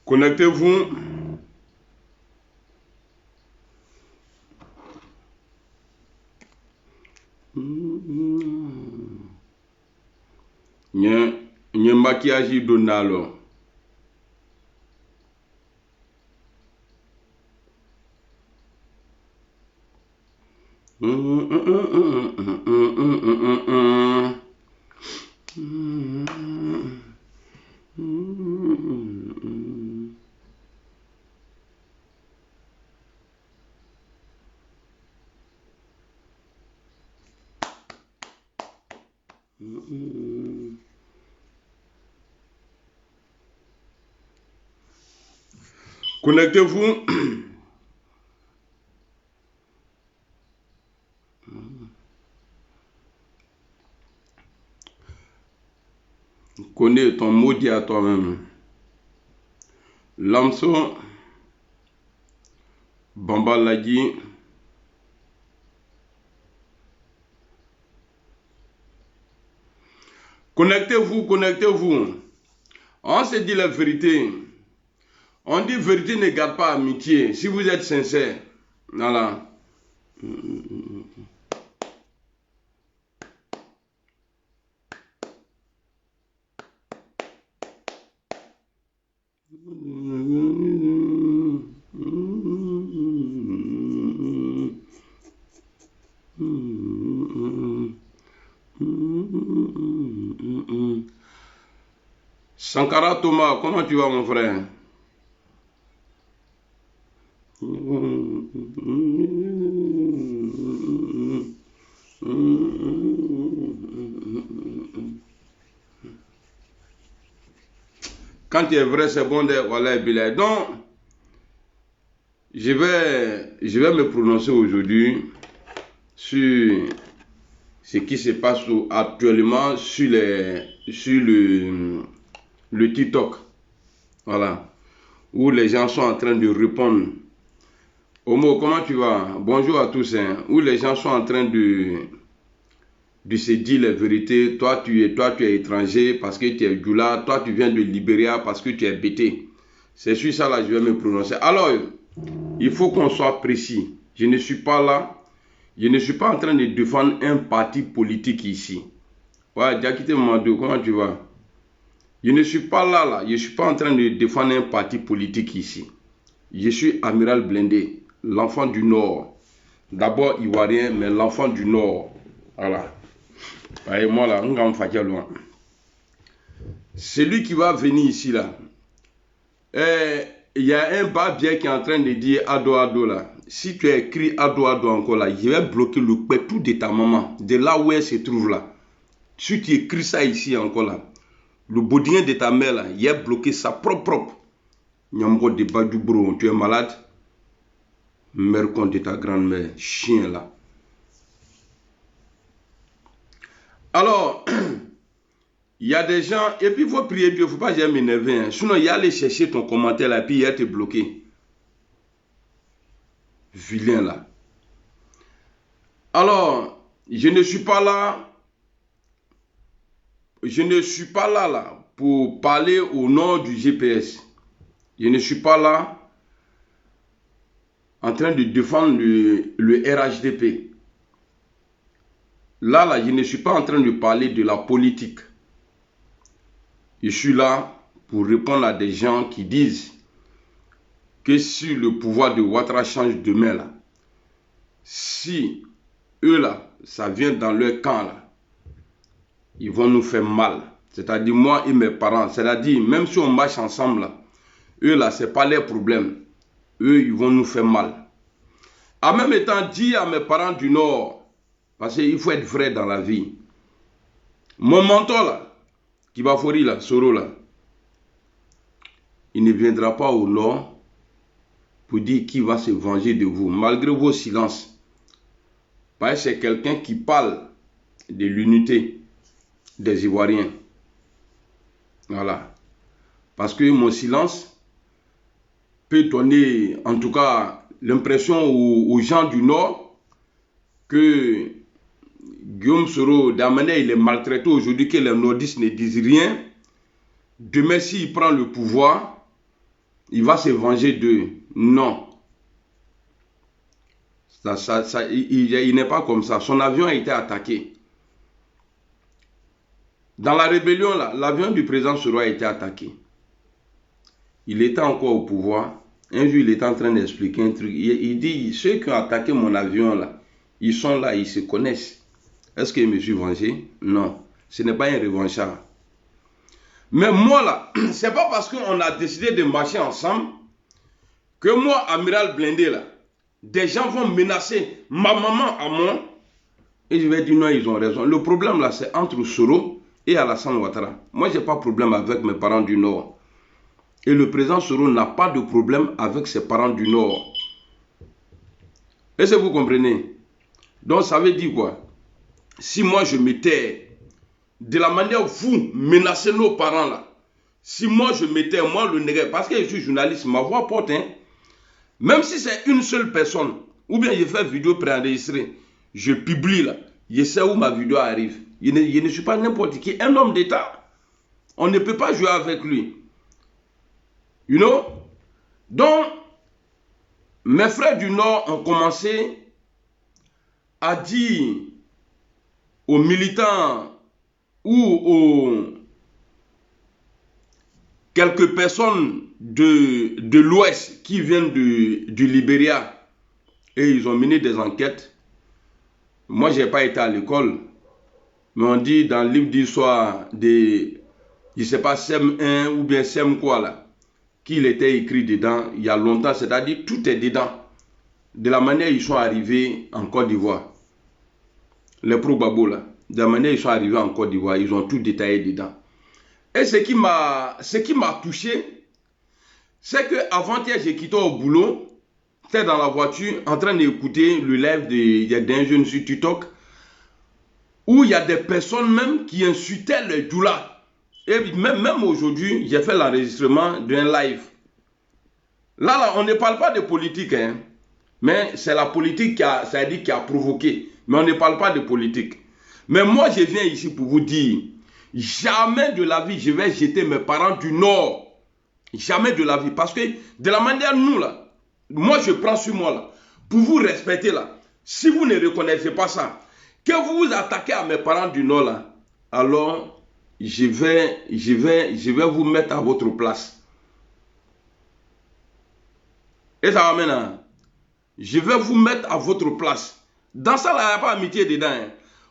Connectez-vous. Nye maquillage donalo. Connectez-vous. Connais ton maudit à toi-même. Lamso Bamba l'a dit. Connectez-vous, connectez-vous. On se dit la vérité. On dit vérité ne garde pas amitié. Si vous êtes sincère. Voilà. Sankara Thomas, comment tu vas mon frère? Quand tu es vrai, c'est bon de voilà, Bilal. Donc, je vais me prononcer aujourd'hui sur ce qui se passe actuellement sur le TikTok. Voilà. Où les gens sont en train de répondre. Homo, comment tu vas? Bonjour à tous. Hein, où les gens sont en train de se dire la vérité. Toi, tu es étranger parce que tu es Djoula. Toi, tu viens de Libéria parce que tu es bêté. C'est sur ça là je vais me prononcer. Alors, il faut qu'on soit précis. Je ne suis pas là. Je ne suis pas en train de défendre un parti politique ici. Ouais, Diakité Mamadou, comment tu vas? Je ne suis pas là. Je ne suis pas en train de défendre un parti politique ici. Je suis Amiral Blindé, l'enfant du Nord. D'abord ivoirien, mais l'enfant du Nord. Voilà. Et moi là, on va me faire loin. Celui qui va venir ici là, il y a un barbier qui est en train de dire Ado Ado là. Si tu as écrit Ado Ado encore là, je vais bloquer le pétou de ta maman, de là où elle se trouve là. Si tu écris ça ici encore là, le bodien de ta mère là, il a bloqué ça propre. Nyambo de Badou Bro, tu es malade? Mère contre ta grand-mère, chien là. Alors, il y a des gens, et puis il faut prier Dieu, il ne faut pas jamais m'énerver. Hein. Sinon, il y a aller chercher ton commentaire là, puis il y a te bloqué. Vilain là. Alors, je ne suis pas là. Je ne suis pas là pour parler au nom du GPS. Je ne suis pas là en train de défendre le RHDP. Là, je ne suis pas en train de parler de la politique. Je suis là pour répondre à des gens qui disent que si le pouvoir de Ouattara change demain, là, si eux, là, ça vient dans leur camp, là, ils vont nous faire mal. C'est-à-dire moi et mes parents. C'est-à-dire, même si on marche ensemble, là, eux, là, ce n'est pas leur problème. Eux, ils vont nous faire mal. En même temps, dire à mes parents du Nord, parce qu'il faut être vrai dans la vie. Mon mentor, là, Kibafori, là, Soro, là, il ne viendra pas au Nord pour dire qui va se venger de vous, malgré vos silences. Parce que c'est quelqu'un qui parle de l'unité des Ivoiriens. Voilà. Parce que mon silence peut donner, en tout cas, l'impression aux gens du Nord que Guillaume Soro, d'Amane, il est maltraité aujourd'hui, que les nordistes ne disent rien. Demain, s'il prend le pouvoir, il va se venger d'eux. Non. Il n'est pas comme ça. Son avion a été attaqué. Dans la rébellion, l'avion du président Soro a été attaqué. Il était encore au pouvoir. Un jour, il était en train d'expliquer un truc. Il dit, ceux qui ont attaqué mon avion, là, ils sont là, ils se connaissent. Est-ce que je me suis vengé? Non. Ce n'est pas un revanchard. Mais moi, là, c'est pas parce qu'on a décidé de marcher ensemble que moi, amiral blindé, là, des gens vont menacer ma maman à moi. Et je vais dire non, ils ont raison. Le problème, là, c'est entre Soro et Alassane Ouattara. Moi, je n'ai pas de problème avec mes parents du Nord. Et le président Soro n'a pas de problème avec ses parents du Nord. Est-ce que vous comprenez? Donc, ça veut dire quoi? Si moi, je m'étais, de la manière où vous menacez nos parents, là, si moi, je m'étais, moi, le nègre, parce que je suis journaliste, ma voix porte, hein, même si c'est une seule personne, ou bien je fais vidéo préenregistrée, je publie, là, je sais où ma vidéo arrive. Je ne suis pas n'importe qui, un homme d'État. On ne peut pas jouer avec lui. You know? Donc, mes frères du Nord ont commencé à dire aux militants ou aux quelques personnes de l'Ouest qui viennent du Libéria, et ils ont mené des enquêtes. Moi, je n'ai pas été à l'école, mais on dit dans le livre d'histoire de, je ne sais pas, SEM 1 ou bien SEM quoi là, qu'il était écrit dedans il y a longtemps, c'est-à-dire tout est dedans. De la manière ils sont arrivés en Côte d'Ivoire. Les pro-babo là, de la manière ils sont arrivés en Côte d'Ivoire, ils ont tout détaillé dedans. Et ce qui m'a touché, c'est que avant-hier, j'ai quitté au boulot, j'étais dans la voiture en train d'écouter le live d'un jeune sur TikTok, où il y a des personnes même qui insultaient les doulas. Et même aujourd'hui, j'ai fait l'enregistrement d'un live. Là, on ne parle pas de politique, hein, mais c'est la politique qui a provoqué. Mais on ne parle pas de politique. Mais moi, je viens ici pour vous dire, jamais de la vie, je vais jeter mes parents du Nord. Jamais de la vie. Parce que de la manière, nous, là, moi, je prends sur moi, là, pour vous respecter, là, si vous ne reconnaissez pas ça, que vous vous attaquez à mes parents du Nord, là, alors, je vais vous mettre à votre place. Et ça va maintenant. Je vais vous mettre à votre place. Dans ça, il n'y a pas amitié dedans. Hein.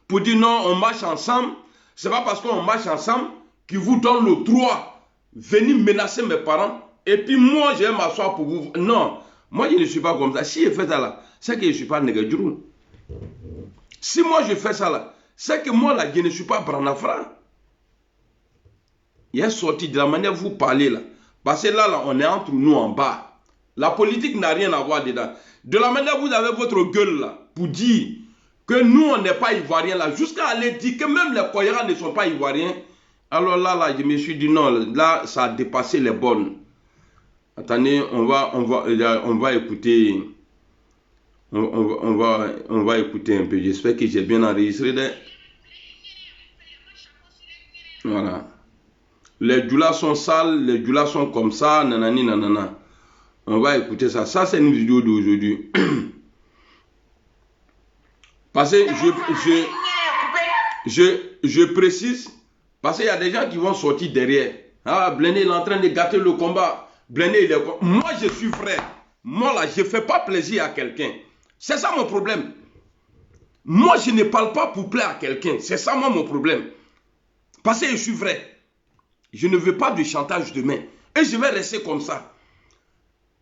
Pour dire non, on marche ensemble. Ce n'est pas parce qu'on marche ensemble qu'il vous donne le droit de venir menacer mes parents. Et puis moi, je vais m'asseoir pour vous. Non, moi, je ne suis pas comme ça. Si je fais ça là, c'est que je ne suis pas Négadjourou. Si moi, je fais ça là, c'est que moi, là, je ne suis pas Branafra. Il est sorti de la manière vous parlez là. Parce que là, on est entre nous en bas. La politique n'a rien à voir dedans. De la manière vous avez votre gueule là, pour dire que nous, on n'est pas ivoiriens là, jusqu'à aller dire que même les Koyara ne sont pas ivoiriens. Alors là, je me suis dit non, là, ça a dépassé les bornes. Attendez, on va écouter. On va écouter un peu. J'espère que j'ai bien enregistré. Voilà. Les doulas sont sales, les doulas sont comme ça, nanani, nanana. On va écouter ça. Ça, c'est une vidéo d'aujourd'hui. Parce que je précise, parce qu'il y a des gens qui vont sortir derrière. Ah, Blindé, il est en train de gâter le combat. Blindé, il est... Moi, je suis frère. Moi, là, je ne fais pas plaisir à quelqu'un. C'est ça mon problème. Moi, je ne parle pas pour plaire à quelqu'un. C'est ça, moi, mon problème. Parce que je suis vrai. Je ne veux pas de chantage demain. Et je vais rester comme ça.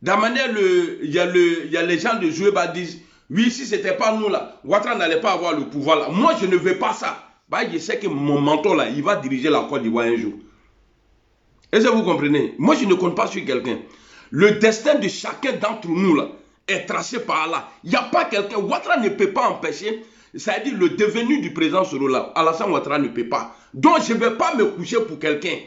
De la manière, il y a les gens de Joueba disent, oui, si ce n'était pas nous là, Ouattara n'allait pas avoir le pouvoir là. Moi, je ne veux pas ça. Bah, je sais que mon mentor là, il va diriger la Côte d'Ivoire un jour. Est-ce que vous comprenez? Moi, je ne compte pas sur quelqu'un. Le destin de chacun d'entre nous là est tracé par là. Il n'y a pas quelqu'un. Ouattara ne peut pas empêcher. C'est-à-dire le devenu du président Soro là. Alassane Ouattara ne peut pas. Donc, je ne vais pas me coucher pour quelqu'un.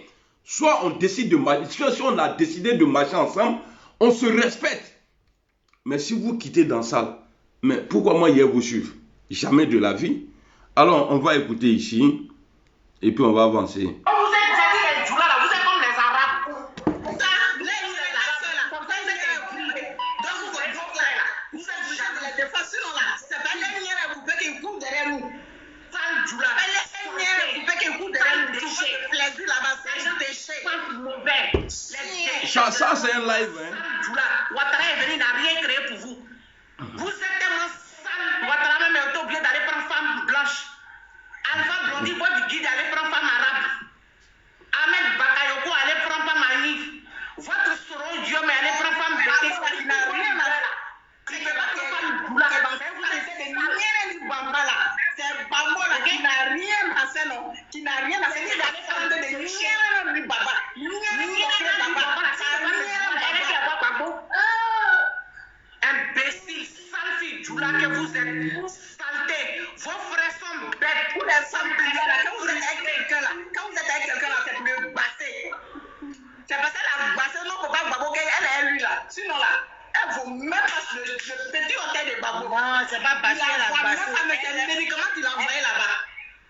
Soit on décide de marcher. Si on a décidé de marcher ensemble, on se respecte. Mais si vous quittez dans ça, mais pourquoi moi hier vous suivre? Jamais de la vie. Alors, on va écouter ici. Et puis on va avancer. Ça c'est un live. Ouattara est venu, n'a rien créé pour vous. Vous êtes tellement sale. Ouattara même est obligé d'aller prendre femme blanche. Alpha Blondy, votre guide, allez prendre femme arabe. Ahmed Bakayoko, allez prendre femme Anif. Votre Soro Diom, allez prendre femme Bété. Ça n'a rien à faire. Tu ne peux pas prendre femme Doula. C'est Bambo là qui n'a rien à faire, non. Qui n'a rien à faire. Qui n'a rien à faire. Imbécile, sale fille, Doula que vous êtes. Saleté. Vos frères sont bêtes. Vous êtes quand vous êtes avec quelqu'un là, c'est pour le basser. C'est parce qu'elle a bassé, non, faut pas Babo, elle est lui là. Sinon là, elle vaut même pas le petit hôtel de Babo. Non, c'est pas bassé, elle a bassé. C'est le médicament qu'il a envoyé là-bas.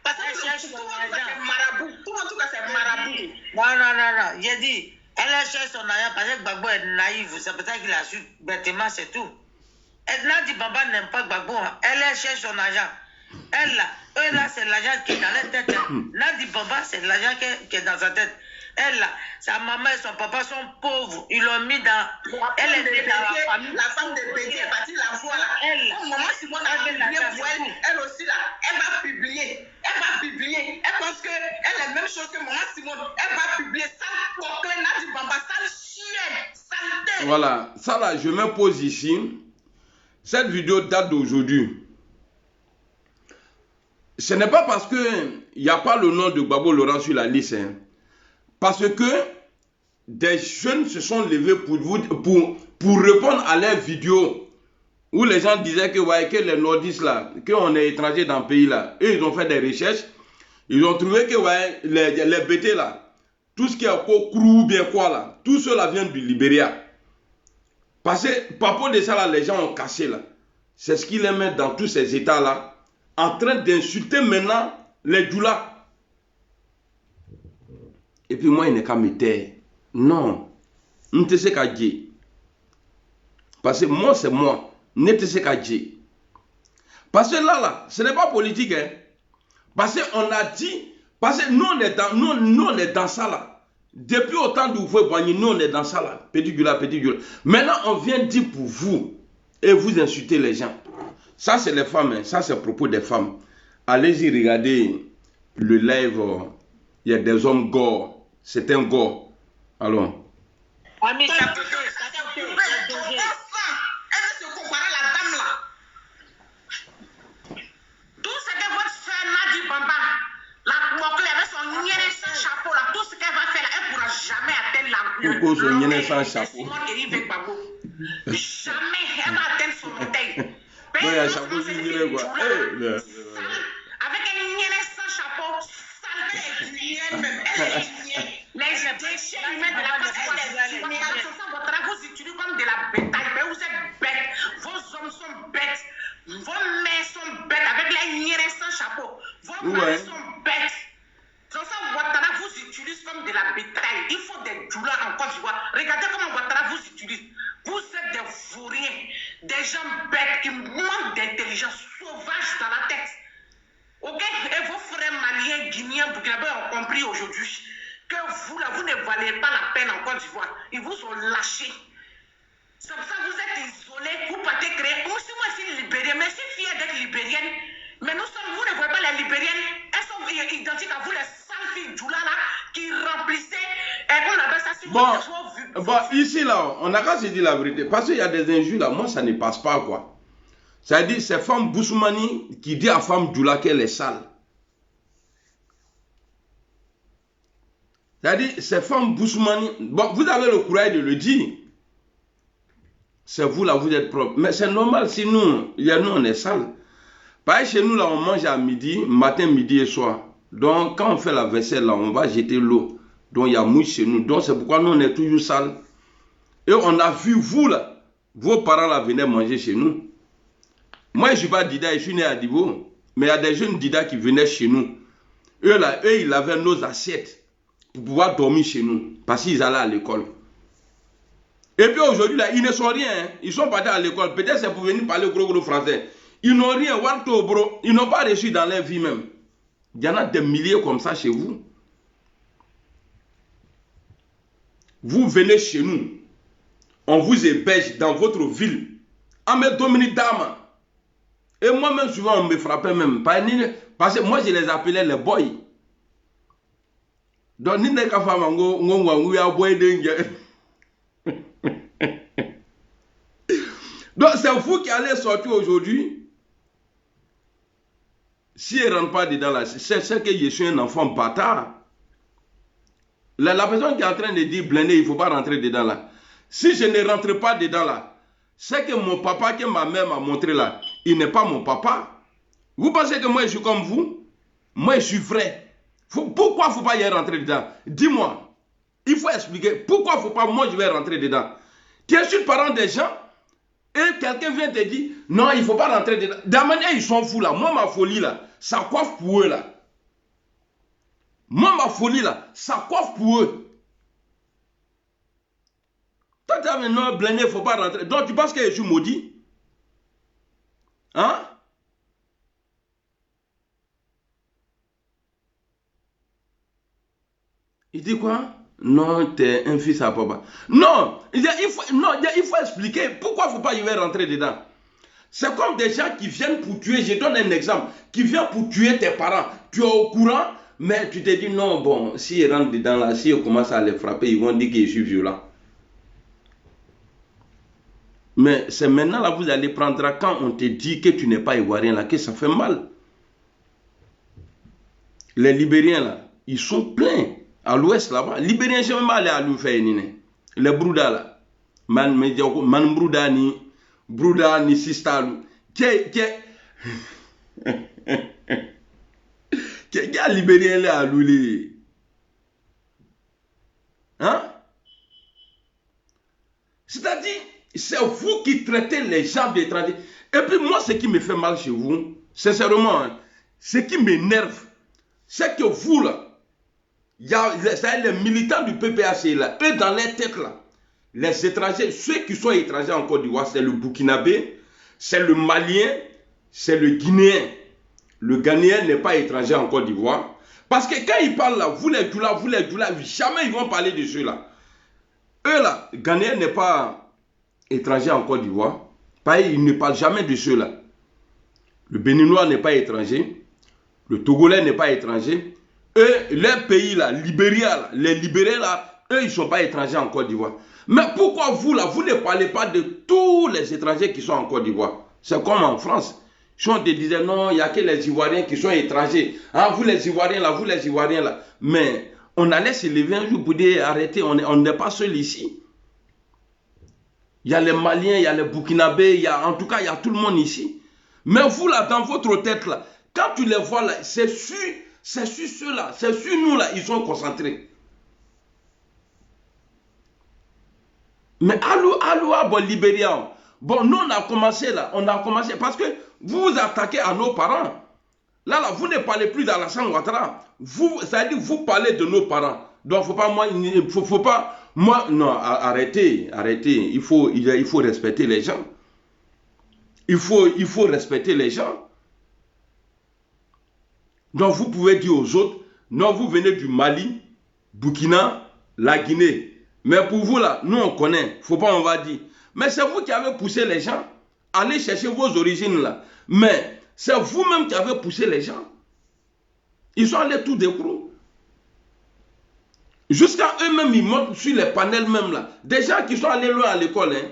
Parce que tout le monde c'est marabout. Tout le monde c'est marabout. Non. J'ai dit, elle cherche son argent parce que Gbagbo est naïf. C'est pour ça qu'il a su bêtement, c'est tout. Edna dit Baba n'aime pas Gbagbo. Elle cherche son argent. Elle là, c'est l'argent qui est dans la tête. Nadi Baba, c'est l'argent qui est dans sa tête. Elle là, sa maman et son papa sont pauvres. Ils l'ont mis dans. Elle est née dans la famille. La femme de Bédier est partie la voir là. Elle là. Maman Simone a publié pour elle. Elle aussi là. Elle va publier. Elle pense que elle est la même chose que Maman Simone. Elle va publier. Sale coquin, Nadi Baba, sale chienne, saleté. Voilà. Ça là, je me pose ici. Cette vidéo date d'aujourd'hui. Ce n'est pas parce qu'il n'y a pas le nom de Gbagbo Laurent sur la liste. Parce que des jeunes se sont levés pour répondre à leurs vidéos où les gens disaient que, ouais, que les nordistes là, qu'on est étranger dans le pays là. Et ils ont fait des recherches. Ils ont trouvé que ouais, les BT là, tout ce qui est Krou bien quoi là, tout cela vient du Libéria. Parce que par rapport de ça là, les gens ont cassé là. C'est ce qui les met dans tous ces états là, en train d'insulter maintenant les Djoula. Et puis moi, il n'est qu'à me taire. Non. Je ne sais qu'à dire. Parce que moi, c'est moi. Je ne sais qu'à dire. Parce que là, ce n'est pas politique. Hein. Parce qu'on a dit, parce que nous, on est dans ça là. Depuis autant de vous voyez, nous, on est dans ça là. Petit Gula. Maintenant, on vient dire pour vous. Et vous insultez les gens. Ça, c'est les femmes. Hein. Ça, c'est à propos des femmes. Allez-y, regardez le live. Il y a des hommes gore. C'est un gore. Allons. Ami, ça peut elle veut se comparer à la dame là. Tout ce que votre soeur Nadi Bamba, la Mokle avec son niéré sans chapeau là, tout ce qu'elle va faire là, elle ne pourra jamais atteindre Pourquoi son niéré sans chapeau? Jamais elle va atteindre son hôtel. Non, il y a un chapeau qui niéré quoi. Avec un niéré sans chapeau, sale les déchets humains de la place, votre travaux s'utilisent comme de la bétail. Mais vous êtes bêtes. Vos hommes sont bêtes. Vos mères sont bêtes avec les niérés sans chapeau. Vos maris sont bêtes. Ouattara vous utilise comme de la bétail. Il faut des douleurs en Côte d'Ivoire. Regardez comment Ouattara vous utilise. Vous êtes des vauriens, des gens bêtes qui manquent d'intelligence, sauvages dans la tête. Ok? Et vos frères maliens, guinéens, burkinabés ont compris aujourd'hui que vous, là, vous ne valez pas la peine en Côte d'Ivoire. Ils vous ont lâchés. C'est pour ça que vous êtes isolés, vous partez créer. Moi, je suis libérienne, mais je suis fière d'être libérienne. Mais vous ne voyez pas les libériennes. Elles sont identiques à vous, les sales filles Djoula là, qui remplissaient Bon, ici, là, on n'a qu'à se dire la vérité. Parce qu'il y a des injures, là, moi, ça ne passe pas, quoi. C'est-à-dire, c'est femme Boussoumani qui dit à femme Djoula qu'elle est sale. C'est-à-dire, c'est femme Boussoumani. Bon, vous avez le courage de le dire. C'est vous, là, vous êtes propre. Mais c'est normal, si nous, on est sale. Pareil, chez nous, là, on mange à midi, matin, midi et soir. Donc, quand on fait la vaisselle, là, on va jeter l'eau. Donc, il y a mouche chez nous. Donc, c'est pourquoi nous, on est toujours sale. Et on a vu, vous, là, vos parents, là, venaient manger chez nous. Moi, je ne suis pas Dida, je suis né à Dibo. Mais il y a des jeunes Dida qui venaient chez nous. Eux, là, ils avaient nos assiettes pour pouvoir dormir chez nous. Parce qu'ils allaient à l'école. Et puis aujourd'hui, là, ils ne sont rien. Hein. Ils sont partis à l'école. Peut-être c'est pour venir parler gros français. Ils n'ont rien. Ils n'ont pas reçu dans leur vie même. Il y en a des milliers comme ça chez vous. Vous venez chez nous. On vous héberge dans votre ville. En me Dominique Dama. Et moi-même, souvent, on me frappait même. Parce que moi, je les appelais les boys. Donc, ni ne ka fama ngo ya boy dengue. Donc, c'est vous qui allez sortir aujourd'hui. Si elle ne rentre pas dedans là, c'est que je suis un enfant bâtard. La personne qui est en train de dire blindé, il ne faut pas rentrer dedans là. Si je ne rentre pas dedans là, c'est que mon papa que ma mère m'a montré là, il n'est pas mon papa. Vous pensez que moi je suis comme vous? Moi je suis vrai. Pourquoi il ne faut pas y rentrer dedans? Dis-moi. Il faut expliquer. Pourquoi il ne faut pas, moi je vais rentrer dedans? Tu es le parent des gens et quelqu'un vient te dire, non, il ne faut pas rentrer dedans. De la manière, ils sont fous là. Moi, ma folie là, ça coiffe pour eux là. Moi, ma folie là, ça coiffe pour eux. Toi, tu as maintenant blindé, il ne faut pas rentrer. Donc, tu penses que je suis maudit? Hein? Il dit quoi? Non, tu es un fils à papa. Non, il faut expliquer pourquoi il ne faut pas y rentrer dedans. C'est comme des gens qui viennent pour tuer, je donne un exemple, qui viennent pour tuer tes parents. Tu es au courant, mais tu te dis non, bon, s'ils rentrent dedans là, s'ils commencent à les frapper, ils vont dire que je suis violent. Mais c'est maintenant là, vous allez prendre quand on te dit que tu n'es pas ivoirien là, que ça fait mal. Les Libériens là, ils sont pleins. À l'ouest là-bas, Libériens, je ne sais même pas aller à l'Oufé. Les Brouda là. Man Brouda ni Sistalu. Qu'est-ce Libérien là à l'Oulé? Hein? C'est-à-dire, c'est vous qui traitez les gens d'étrangers. Et puis moi, ce qui me fait mal chez vous, sincèrement, hein, ce qui m'énerve, c'est que vous là, il y a les militants du PPAC là, eux dans les têtes là, les étrangers, ceux qui sont étrangers en Côte d'Ivoire, c'est le Burkinabé, c'est le Malien, c'est le Guinéen. Le Ghanéen n'est pas étranger en Côte d'Ivoire. Parce que quand ils parlent là, vous les Djoula, jamais ils vont parler de ceux-là. Eux là, le Ghanéen n'est pas étranger en Côte d'Ivoire. Ils ne parlent jamais de ceux-là. Le Béninois n'est pas étranger. Le Togolais n'est pas étranger. Eux, les pays là, Libéria, là, les libérés là, eux, ils ne sont pas étrangers en Côte d'Ivoire. Mais pourquoi vous là, vous ne parlez pas de tous les étrangers qui sont en Côte d'Ivoire? C'est comme en France. Si on te disait non, il n'y a que les Ivoiriens qui sont étrangers. Ah, vous les Ivoiriens là. Mais on allait se lever un jour pour dire arrêtez, on n'est pas seul ici. Il y a les Maliens, il y a les Burkinabés, en tout cas, il y a tout le monde ici. Mais vous là, dans votre tête là, quand tu les vois là, c'est sur ceux-là, c'est sur nous là, ils sont concentrés. Mais bon, Libéria. Bon, nous on a commencé parce que vous vous attaquez à nos parents. Là, vous ne parlez plus d'Alassane Ouattara. C'est-à-dire, vous parlez de nos parents. Donc, faut pas, non, arrêtez. Il faut respecter les gens. Il faut respecter les gens. Donc, vous pouvez dire aux autres, non, vous venez du Mali, Burkina, la Guinée. Mais pour vous, là, nous, on connaît. Faut pas, on va dire. Mais c'est vous qui avez poussé les gens. Allez chercher vos origines, là. Mais c'est vous-même qui avez poussé les gens. Ils sont allés tout d'écrou. Jusqu'à eux-mêmes, ils montent sur les panels même là. Des gens qui sont allés loin à l'école, hein,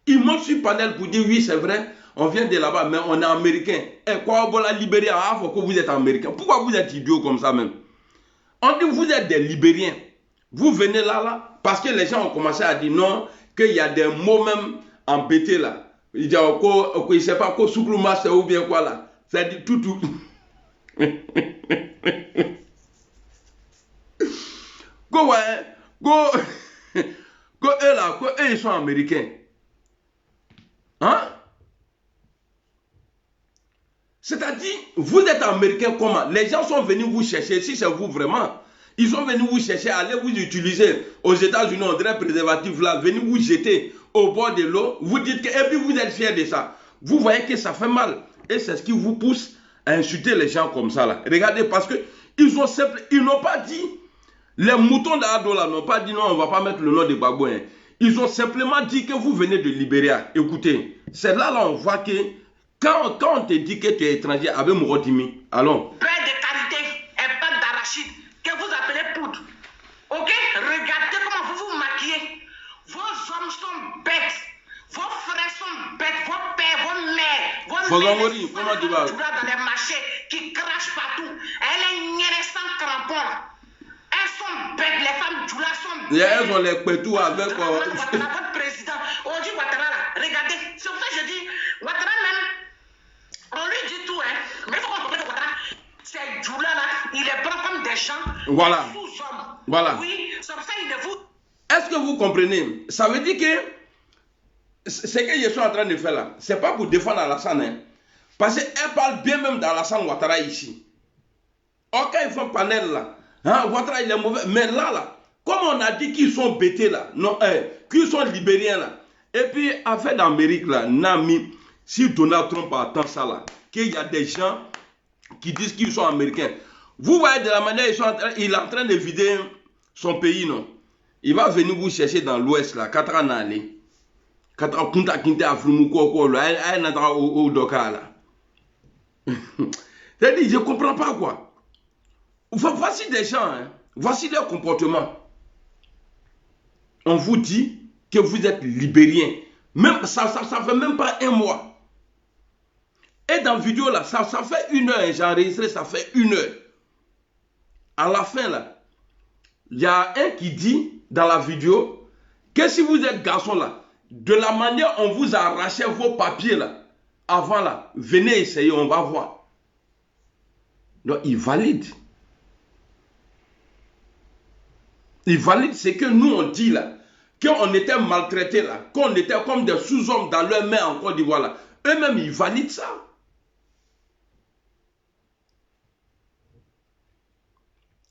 ils montent sur le panel pour dire oui, c'est vrai, on vient de là-bas, mais on est américain. Et quoi, on va libérer à faut que vous êtes américain. Pourquoi vous êtes idiots comme ça même? On dit vous êtes des Libériens. Vous venez là, parce que les gens ont commencé à dire non, qu'il y a des mots même embêtés là. Il dit, il ne sait pas quoi, souklouma, c'est ou bien quoi là. Ça dit tout. Go, ouais, go, eux là, eux ils sont américains. Hein? C'est-à-dire, vous êtes américain comment? Les gens sont venus vous chercher, si c'est vous vraiment. Ils sont venus vous chercher, allez vous utiliser. Aux États-Unis, on dirait préservatif là, venez vous jeter au bord de l'eau. Vous dites que, et puis vous êtes fiers de ça. Vous voyez que ça fait mal. Et c'est ce qui vous pousse à insulter les gens comme ça là. Regardez, parce que ils n'ont pas dit, les moutons d'Ado là n'ont pas dit non, on ne va pas mettre le nom de Gbagbo. Hein. Ils ont simplement dit que vous venez de Libéria. Écoutez, c'est là on voit que quand on te dit que tu es étranger avec Mourodimi, allons. Pain de qualité et pâte d'arachide que vous appelez poudre. Ok? Regardez comment vous vous maquillez. Vos hommes sont bêtes. Vos frères sont bêtes. Vos pères, vos mères, vos mères comment tu vas? dans les marchés qui crachent partout. Elle est niérée sans crampon. Elles sont bêtes. Les femmes Djoula sont bêtes. Elles ont les pétous avec votre président. Aujourd'hui, Ouattara là. Regardez. C'est pour ça que je dis, Ouattara même. On lui dit tout, hein. Mais il faut comprendre que Ouattara, ces Djoula là, il les prend comme des gens. Voilà. Des sous-hommes. Voilà. Oui, c'est pour ça qu'il ne vous. Est-ce que vous comprenez? Ça veut dire que ce que je suis en train de faire là, c'est pas pour défendre Alassane. Hein. Parce qu'elle parle bien même d'Alassane Ouattara ici. Or, quand ils font panel là, hein, Ouattara il est mauvais. Mais là, comme on a dit qu'ils sont bêtés là, non, qu'ils sont libériens là, et puis, affaire d'Amérique là, Nami, si Donald Trump attend ça là, qu'il y a des gens qui disent qu'ils sont américains. Vous voyez de la manière il est en train de vider son pays, non? Il va venir vous chercher dans l'ouest là, 4 ans allé. 4 ans, au Doka là. C'est-à-dire, je ne comprends pas quoi. Voici des gens, hein, voici leur comportement. On vous dit que vous êtes libérien. Même, ça fait même pas un mois. Et dans la vidéo là, ça fait 1 heure, j'ai enregistré, ça fait 1 heure. À la fin là, il y a un qui dit dans la vidéo que si vous êtes garçon là, de la manière on vous a arraché vos papiers là, avant là, venez essayer, on va voir. Donc il valide. Il valide ce que nous on dit là, qu'on était maltraités là, qu'on était comme des sous-hommes dans leurs mains en Côte d'Ivoire là. Eux-mêmes ils valident ça.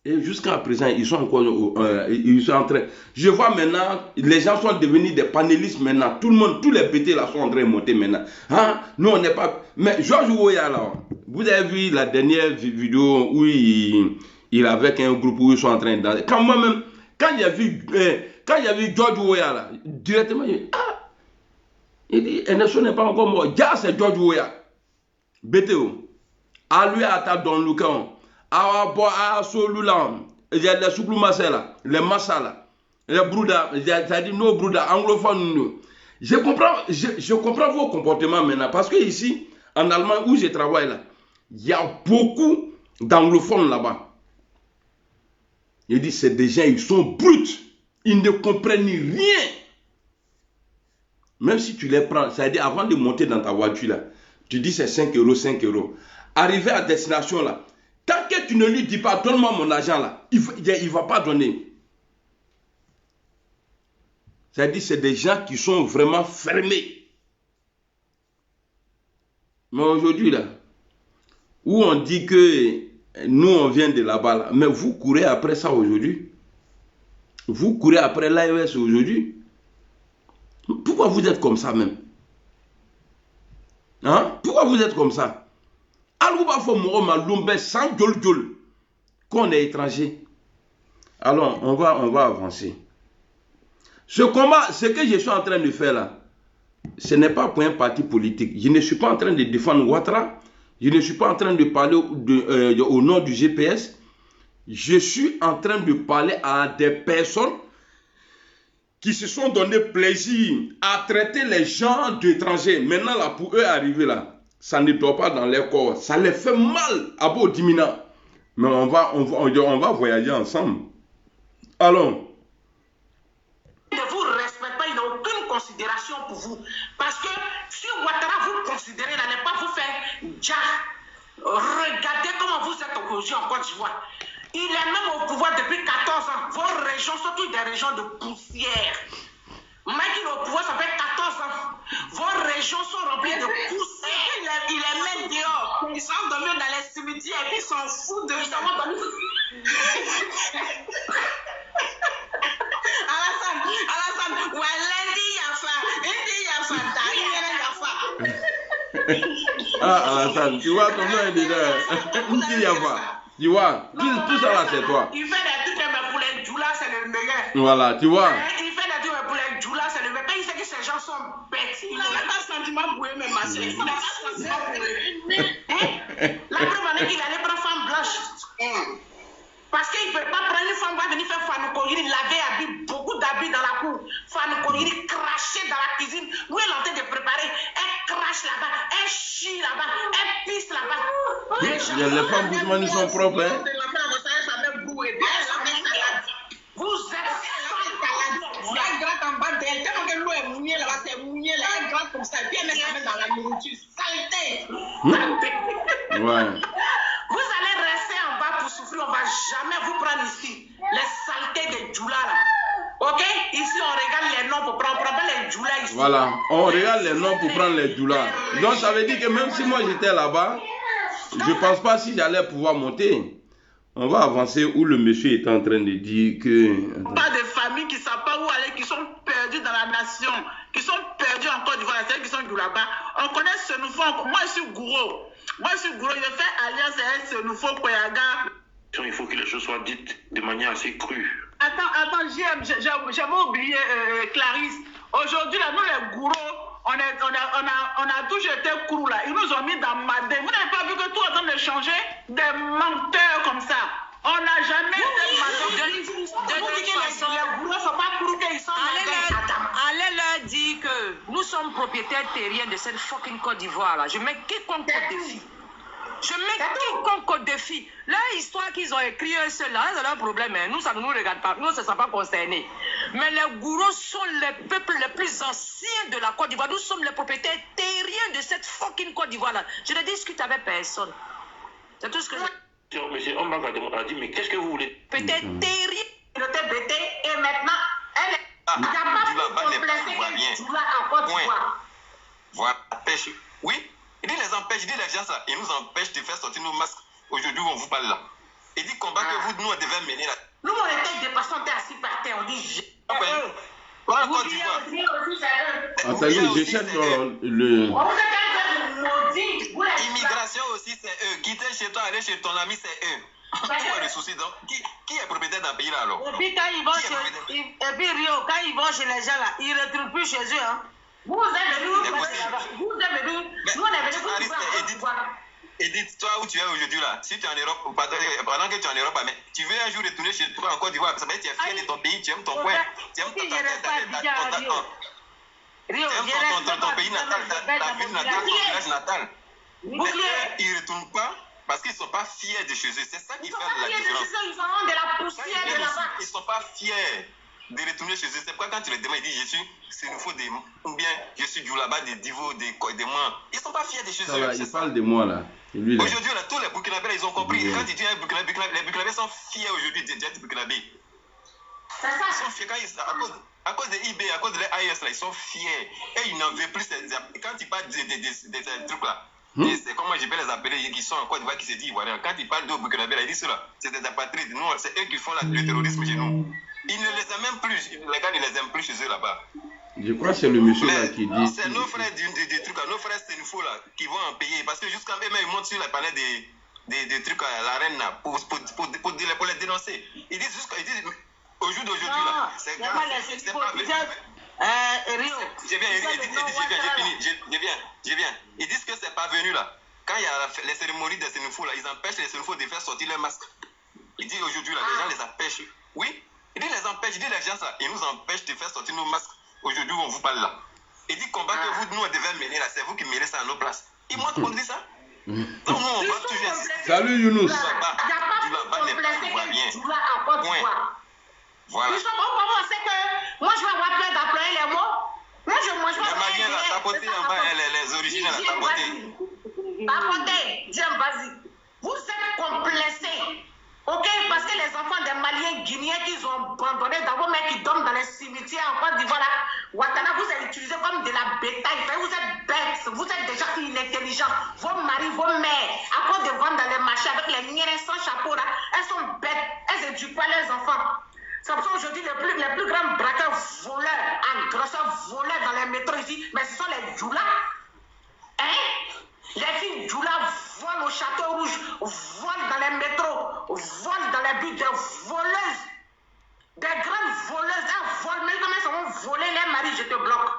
Et jusqu'à présent, ils sont encore ils sont en train. Je vois maintenant, les gens sont devenus des panélistes maintenant. Tout le monde, tous les BT là sont en train de monter maintenant. Hein? Nous, on n'est pas. Mais George Weah là, vous avez vu la dernière vidéo où il est avec un groupe où ils sont en train de danser. Quand moi-même, quand il y a vu George Weah là, directement, il dit, Enesso n'est pas encore mort. Ja, c'est George Weah. BTO. À lui, à ta don Lucan. À Solulam, il y a les soukloumassés là, les massas là, les broudas, c'est-à-dire nos broudas anglophones. Nous. Je comprends vos comportements maintenant parce que ici, en Allemagne où je travaille là, il y a beaucoup d'anglophones là-bas. Il dit c'est des gens, ils sont bruts, ils ne comprennent rien. Même si tu les prends, c'est-à-dire avant de monter dans ta voiture là, tu dis c'est 5 euros, 5 euros. Arrivé à destination là, tant que tu ne lui dis pas, donne-moi mon argent là, il ne va pas donner. C'est-à-dire c'est des gens qui sont vraiment fermés. Mais aujourd'hui là, où on dit que nous on vient de là-bas là, mais vous courez après ça aujourd'hui. Vous courez après l'AES aujourd'hui. Pourquoi vous êtes comme ça même? Hein? Pourquoi vous êtes comme ça? Sans qu'on est étranger. Alors, on va avancer. Ce combat, ce que je suis en train de faire là, ce n'est pas pour un parti politique. Je ne suis pas en train de défendre Ouattara. Je ne suis pas en train de parler au nom du GPS. Je suis en train de parler à des personnes qui se sont donné plaisir à traiter les gens d'étrangers. Maintenant, là, pour eux arriver là, ça ne dort pas dans leur corps. Ça les fait mal à beau Dimina. Mais on va voyager ensemble. Allons. Il ne vous respecte pas, il n'a aucune considération pour vous. Parce que si Ouattara vous considérez, il n'allait pas vous faire déjà. Regardez comment vous êtes aujourd'hui en Côte d'Ivoire. Il est même au pouvoir depuis 14 ans. Vos régions sont toutes des régions de poussière. Mec, il est au pouvoir, ça fait 14 ans. Vos régions sont remplies de poussière. Il est même dehors. Ils sont dormir dans les cimetières et puis ils s'en foutent de ça. Alassane, Walendi Yafa, Indi Yafa, Daniel Yafa. Ah, Alassane, tu vois, ton nom est déjà. Indi Yafa. Tu vois, tout ça là, c'est toi. Il fait des trucs, mais pour les Djoula, c'est le meilleur. Voilà, tu vois. Il fait des trucs, mais pour les Djoula, c'est le meilleur. Il sait que ces gens sont bêtes. Il n'a même pas sentiment pour eux, même ma soeur. Il n'a pas sentiment pour eux. La preuve en est qu'il allait prendre femme blanche. Parce qu'il ne peut pas prendre une femme, va venir faire Fanoukoyiri, laver beaucoup d'habits dans la cour. Fanoukoyiri cracher dans la cuisine. Où elle est en train de préparer. Elle crache là-bas, elle chie là-bas, elle pisse là-bas. Les femmes Bousman, ils sont propres, hein. Vous êtes elle gratte en bas d'elle. Tellement que l'eau est mouillée là-bas, c'est mouillé là. Elle gratte comme ça. Et puis elle met ça dans la nourriture. Saleté. Ouais. Vous allez rester en bas pour souffrir. On ne va jamais vous prendre ici. Les saletés des Djoula là. Ok? Ici, on regarde les noms pour prendre les Djoula ici. Voilà. On regarde les noms pour prendre les Djoula. Donc, ça veut dire que même si moi j'étais là-bas, je ne pense pas si j'allais pouvoir monter. On va avancer où le monsieur est en train de dire que... Pas de familles qui ne savent pas où aller, qui sont perdues dans la nation, qui sont perdues en Côte d'Ivoire, celles qui sont du là-bas. On connaît Senoufo. Moi, je suis Gouro. Je fais alliance avec Senoufo, Koyaga. Il faut que les choses soient dites de manière assez crue. Attends, j'avais oublié Clarisse. Aujourd'hui, là, nous les gourous, on a toujours été crous là. Ils nous ont mis dans Madé. Vous n'avez pas vu que tout est en train de changer? Des menteurs comme ça. On n'a jamais été menteurs. Les gourous ne sont pas crous qu'ils sont Allez leur dire que nous sommes propriétaires terriens de cette fucking Côte d'Ivoire là. Je mets quiconque au défi. Quiconque au défi. Leur histoire qu'ils ont écrit eux seuls là, c'est leur problème. Hein. Nous, ça ne nous regarde pas. Nous, ça ne sont pas concernés. Mais les gourous sont les peuples les plus anciens de la Côte d'Ivoire. Nous sommes les propriétaires terriens de cette fucking Côte d'Ivoire là. Je ne discute avec personne. C'est tout ce que je... Monsieur Ombak a dit, mais qu'est-ce que vous voulez? Peut-être terrien. Il était bêté et maintenant, elle est... Il n'y a pas de complexé qu'elle joue là en Côte d'Ivoire. Voilà, pêche. Oui. Il dit les empêche, il dit les gens ça, ils nous empêchent de faire sortir nos masques aujourd'hui où on vous parle là. Il dit combat que vous, nous, on devait mener là. Nous, on était dépassés, on était assis par terre, on dit Voilà, Côte d'Ivoire. Attendez, je cherche le... Immigration aussi, c'est eux. Quitter chez toi, aller chez ton ami, c'est eux. Où est le souci donc? Qui est propriétaire d'un pays là alors? Et puis quand ils vont chez... Et puis Rio, quand ils vont chez les gens là, ils ne retrouvent plus chez eux, hein. Vous êtes venus, nous on est venus pour Edith, toi où tu es aujourd'hui là, si tu es en Europe, pendant que tu es en Europe, mais tu veux un jour retourner chez toi en Côte d'Ivoire, ça veut dire que tu es fier de ton pays, tu aimes ton coin, tu aimes ton pays natal, ta ville natale, ton village natal. Mais eux, ils ne retournent pas parce qu'ils ne sont pas fiers de chez eux. C'est ça qui fait la différence. Ils ont de la poussière de là-bas. Ils ne sont pas fiers de retourner chez eux. C'est pourquoi quand tu les demandes, ils disent je suis Sénoufo ou bien je suis du là-bas des Divo, des Mois. Ils ne sont pas fiers de chez eux. Il parle de moi là. Aujourd'hui, là, tous les Burkinabés, ils ont compris. Quand tu dis les Burkinabés sont fiers aujourd'hui des Burkinabés. C'est ça. Ils sont fiers à cause de IB, à cause de l'AIS, là, ils sont fiers. Et ils n'en veulent plus. Quand ils parlent des trucs là, c'est comment je vais les appeler, qui sont en Côte d'Ivoire, qui se disent ivoiriens. Quand ils parlent de Burkinabé, ils disent cela. C'est des apatrides. Nous, c'est eux qui font le terrorisme chez nous. Ils ne les aiment même plus. Les gars ne les aiment plus chez eux là-bas. Je crois que c'est le monsieur là qui dit. C'est nos frères des trucs, nos frères Sénoufo là, qui vont en payer. Parce que jusqu'à même ils montent sur la panel des trucs à l'arène là, pour les dénoncer. Ils disent au jour d'aujourd'hui là, c'est grave. C'est pas vrai. Je viens. Ils disent que c'est pas venu là. Quand il y a les cérémonies des Sénoufo là, ils empêchent les Sénoufo de faire sortir leurs masques. Il dit aujourd'hui, là, les gens les empêchent. Oui, il dit les empêche. Il dit les gens, ça, ils nous empêchent de faire sortir nos masques. Aujourd'hui, on vous parle là. Il dit combat que vous, nous, on devait mener là. C'est vous qui menez ça à nos places. Il montre qu'on dit ça. Donc, nous, on va toujours insister. Salut Younous. Du là-bas n'est pas ivoirien. Point. Voilà. On sait que moi, je vais avoir peur d'employer les mots. Moi, je mange pas. Les Maliens, là, tapoter en bas, les origines, là, tapoter. Tapoter, Dieu, vas-y. Vous êtes complexés. Ok, parce que les enfants des Maliens guinéens qu'ils ont abandonnés d'abord, mais qui dorment dans les cimetières en Côte d'Ivoire, Ouattara, vous êtes utilisés comme de la bétail. Vous êtes bêtes, vous êtes déjà inintelligents. Vos maris, vos mères, à cause de vendre dans les marchés avec les nières sans chapeau, là, elles sont bêtes, elles éduquent pas leurs enfants. C'est pour ça aujourd'hui les plus grands braqueurs voleurs, agresseurs voleurs dans les métros ici, mais ce sont les djoulas. Hein? Les filles djoulas volent au Château Rouge, volent dans les métros, volent dans les buts de voleuses. Des grandes voleuses, elles volent, même comment elles vont voler les maris, je te bloque.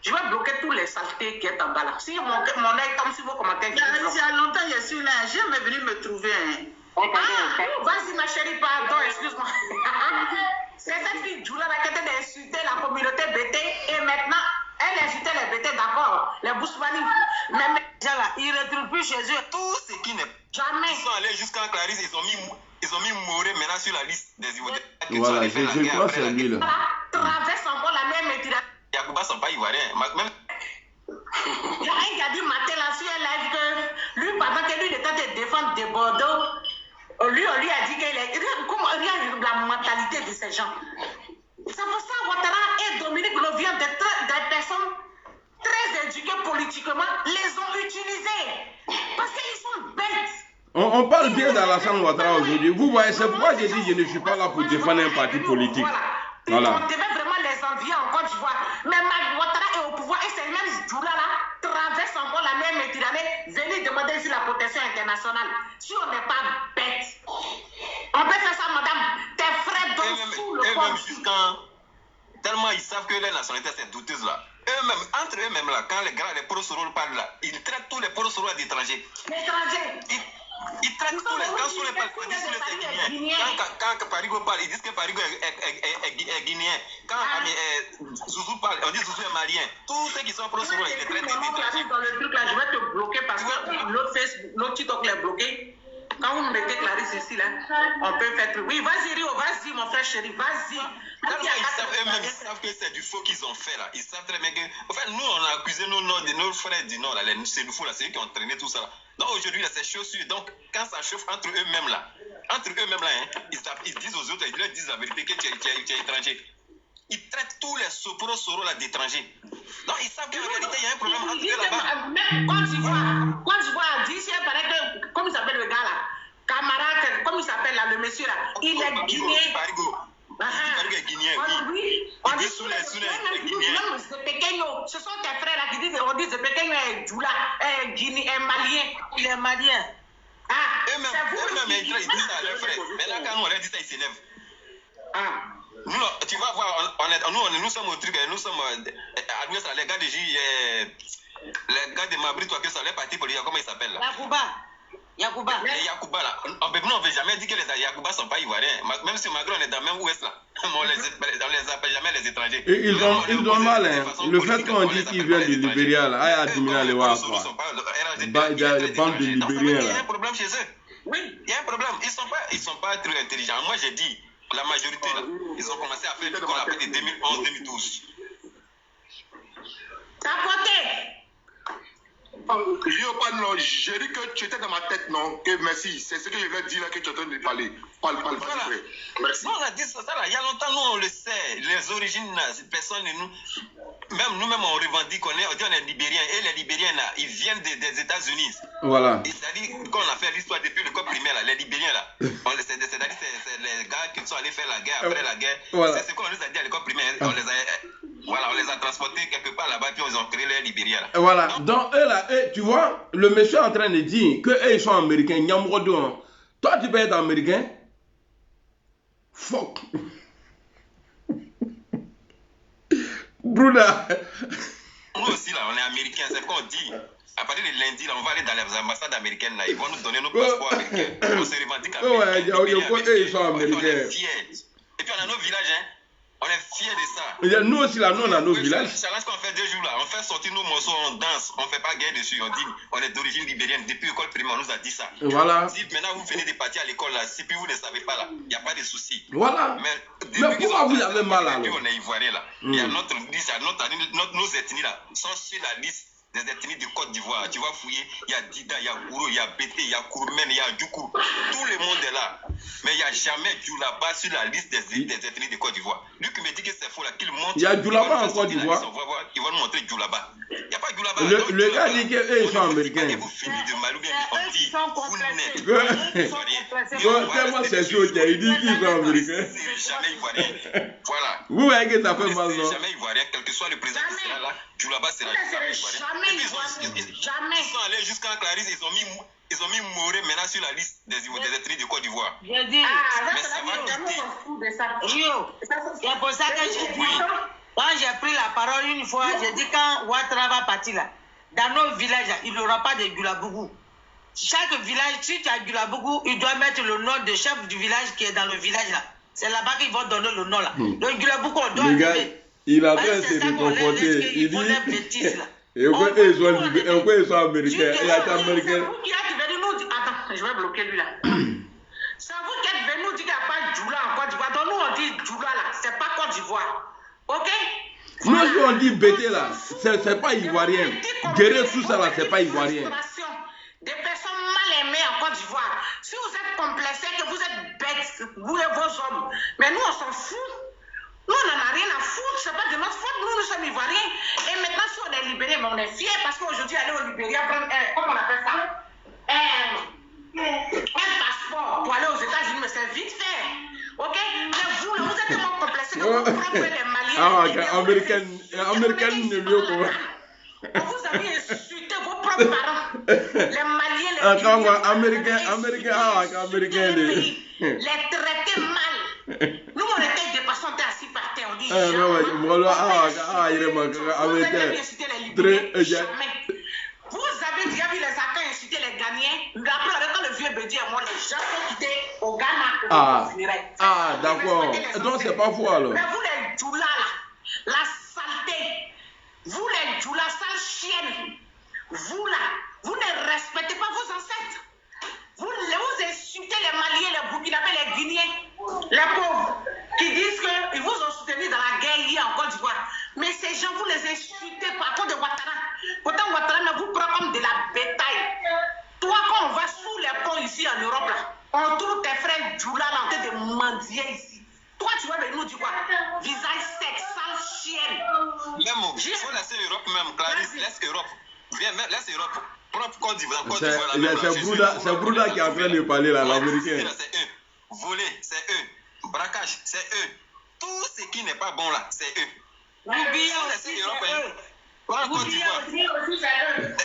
Je vais bloquer tous les saletés qui sont en bas là. Si mon œil tombe sur vos commentaires, il y a longtemps, je suis là, jamais venu me trouver. Vas-y ma chérie, pardon, excuse-moi. C'est cette fille Djoula qui était d'insulter la communauté BT et maintenant elle insultait les BT, d'accord. Les Bousmani, mais ils ne retrouvent plus chez eux. Tout ce qui n'est jamais. Ils sont allés jusqu'à Clarisse, ils ont mis Moré maintenant sur la liste des Ivoiriens. Voilà, je crois que c'est lui là. Traverse encore la même étude. Yacouba ne sont pas Ivoiriens. Même... Il y a un qui a dit matin là sur un live que lui, pendant que lui était de défendre des Bordeaux, on lui a dit qu'il est. Regarde la mentalité de ces gens. C'est pour ça Ouattara et Dominique Lovian, des personnes très éduquées politiquement, les ont utilisées. Parce qu'ils sont bêtes. On parle bien d'Alassane Ouattara aujourd'hui. Vous voyez, c'est pourquoi j'ai dit je ne suis pas là pour défendre un parti politique. Voilà. On devait vraiment les envier en Côte d'Ivoire. Mais Ouattara est au pouvoir et ces mêmes Djoula là traversent encore la mer Méditerranée, venir demander ici la protection internationale. Si on n'est pas bête, on peut faire ça, madame. Tes frères donnent sous le corps. Même jusqu'à tellement ils savent que leur nationalité c'est douteuse là. Eux-mêmes, entre eux-mêmes là, quand les pro-sorol parlent là, ils traitent tous les pro-sorol d'étrangers. L'étranger. Ils traitent tous les quand sur les parlent, ils disent que c'est guinéen. Quand Parigo parle, ils disent que Parigo est guinéen. Quand Zouzou parle, on dit Zouzou est malien. Tous ceux qui sont pro-sorol, ils les traitent d'étrangers. Dans le truc là, je vais te bloquer parce que l'autre Facebook, l'autre TikTok l'a bloqué. Quand vous me mettez Clarisse ici là, on peut faire. Oui, vas-y Rio, vas-y mon frère chéri, vas-y. Eux-mêmes, ils savent que c'est du faux qu'ils ont fait là. Ils savent très bien que. En fait, nous, on a accusé nos frères du Nord là, c'est nous fous là, c'est eux qui ont traîné tout ça là. Donc aujourd'hui, là, c'est chaussure. Donc, quand ça chauffe entre eux-mêmes là, hein, ils disent aux autres, ils leur disent la vérité que tu es étranger. Ils traitent tous les sopro-soro là d'étrangers. Donc, ils savent qu'en réalité, il y a un problème entre eux là-bas. Même quand tu vois, d'ici, il paraît que, comment il s'appelle le gars là, camarade, comment il s'appelle là, le monsieur là, il est guinéen. Parigo. Parigo est guinéen, oui. On dit sous les guinéens. Ce sont tes frères là qui disent, on dit, c'est Pékin est Djoula, est malien. Il est malien. Eux-mêmes, ils disent ça à leurs frères. Mais là, quand on leur dit ça, ils s'énervent. Nous, tu vas voir, nous sommes au truc, nous sommes à l'ouest, les gars de les gars de Mabri, toi que ça, les partis politiques, comment ils s'appellent là? Yacouba. Les Yacouba là. On ne veut jamais dire que les Yacouba ne sont pas ivoiriens. Même si Macron est dans le même ouest là. On ne les appelle jamais les étrangers. Et ils ont mal, hein. Le fait qu'on dit qu'ils viennent du Libéria là, aïe, Adimina les Wafra. Il y a des bandes de Libériens là. Il y a un problème chez eux. Oui, il y a un problème. Ils sont pas très intelligents. Moi j'ai dit, la majorité là, ils ont commencé à faire ce qu'on appelle de 2011-2012. Tapoter. Léopard, non, j'ai dit que tu étais dans ma tête, non? Que merci, c'est ce que je vais dire là que tu es en train de parler. Parle, voilà. frère. Merci. Non, on a dit ça là, il y a longtemps, nous on le sait, les origines là, personne ne nous. Même nous-mêmes on revendique qu'on est libériens, et les libériens là, ils viennent des États-Unis. Voilà. C'est-à-dire qu'on a fait l'histoire depuis le code primaire là, les libériens là. C'est-à-dire c'est les gars qui sont allés faire la guerre après la guerre. Voilà. C'est ce qu'on nous a dit à l'école primaire. On les a transportés quelque part là-bas, puis ils ont créé les libériens là. Voilà. Donc eux là, tu vois, le monsieur est en train de dire que eux ils sont américains. Nyamrodo. Toi tu peux être américain? Fuck. Bruda. Nous aussi là, on est américains, c'est ce qu'on dit. À partir de lundi, là, on va aller dans les ambassades américaines. Là. Ils vont nous donner nos passeports américains. On se revendique américains. Ils sont américains. On est fiers. Et puis on a nos villages, hein. On est fiers de ça. Nous aussi, là, nous, on a nos villages. Le challenge qu'on fait 2 jours là, on fait sortir nos morceaux, on danse, on ne fait pas guerre dessus. On dit, on est d'origine libérienne. Depuis l'école primaire, on nous a dit ça. Voilà. Si maintenant vous venez de partir à l'école là, si puis vous ne savez pas là, il n'y a pas de souci. Voilà. Mais pourquoi vous avez mal alors? On est ivoirien là. Il y a notre liste, nos ethnies là, sont sur la liste des ethnies de Côte d'Ivoire. Tu vas fouiller, il y a Dida, il y a Gouro, il y a Bété, il y a Kourmen, il y a Djoukou. Tout le monde est là. Mais il n'y a jamais Djoulaba sur la liste des ethnies de Côte d'Ivoire. Lui qui me dit que c'est faux là, qu'il montre. Il y a Djoulaba en Côte d'Ivoire. Ils vont nous montrer Djoulaba. Il n'y a pas Djoulaba. Le gars dit qu'ils sont américains. Vous finissez de mal ou bien on dit, vous n'êtes tellement c'est chaud, il dit qu'ils sont américains. Jamais ivoirien. Voilà. Vous voyez que ça fait mal, non? Jamais ivoirien, quel que soit le président qui sera là, Djoulaba sera ivoirien. Ils sont allés jusqu'à Clarisse, ils ont mis Moré maintenant sur la liste des ethnies de Côte d'Ivoire. J'ai dit, mais ça va quitter. Rio, c'est pour ça que j'ai dit, quand j'ai pris la parole une fois, j'ai dit quand Ouattara va partir là, dans nos villages, il n'y aura pas de Gulabougou. Chaque village, si tu as Gulabougou, il doit mettre le nom de chef du village qui est dans le village là. C'est là-bas qu'ils vont donner le nom là. Donc Gulabougou, on doit lever. Il a fait se réconforter. Il dit. Et pourquoi ils sont américains? Il est américain. Attends, je vais bloquer lui là. C'est vous qui êtes venu nous dire qu'il n'y a pas de Djoula en Côte d'Ivoire. Donc nous on dit Djoula là, c'est pas Côte d'Ivoire. Ok? Nous on dit Bété là, c'est pas ivoirien. Guérir tout ça là, c'est pas ivoirien. Des personnes mal aimées en Côte d'Ivoire. Si vous êtes complexés, que vous êtes bêtes, vous et vos hommes. Mais nous on s'en fout. Nous, on n'en a rien à foutre, c'est pas de notre faute, nous sommes ivoiriens. Et maintenant, si on est libérés, mais on est fiers parce qu'aujourd'hui, aller au Libéria, prendre, comment on appelle ça? Un passeport pour aller aux États-Unis, mais c'est vite fait. Ok? Mais vous, là, vous êtes tellement complexés que vous prenez les Maliens. Ah, américain, ne mieux quoi. Vous avez insulté vos propres parents. Les Maliens, les Américains, les traiter mal. Nous, on était dépassés, on était assis par terre, on dit vous avez déjà vu les acteurs inciter les Ghanéens. Après, quand le vieux Bédi est mort, les gens sont quittés au Ghana. D'accord. Donc, c'est pas faux alors. Mais vous, les Djoula, la saleté, vous, les Djoula, sale chienne, vous là, vous ne respectez pas vos ancêtres. Vous insultez les Maliens, les Burkinabés, les Guinéens, les pauvres, qui disent qu'ils vous ont soutenu dans la guerre hier en Côte d'Ivoire. Mais ces gens, vous les insultez par rapport de Ouattara. Pourtant, Ouattara vous prend comme de la bétail. Toi, quand on va sous les ponts ici en Europe, là, on trouve tes frères Djoula en train de mendier ici. Toi, tu vas venir nous dire quoi? Visage sec, sale chienne. Même, il faut laisser l'Europe même, Clarisse, laisse Europe. Viens, laisse Europe. C'est Brouda qui est en train de parler là, l'américain. C'est eux. Voler, c'est eux. Braquage, c'est eux. Tout ce qui n'est pas bon là, c'est eux. Oubia aussi, c'est eux.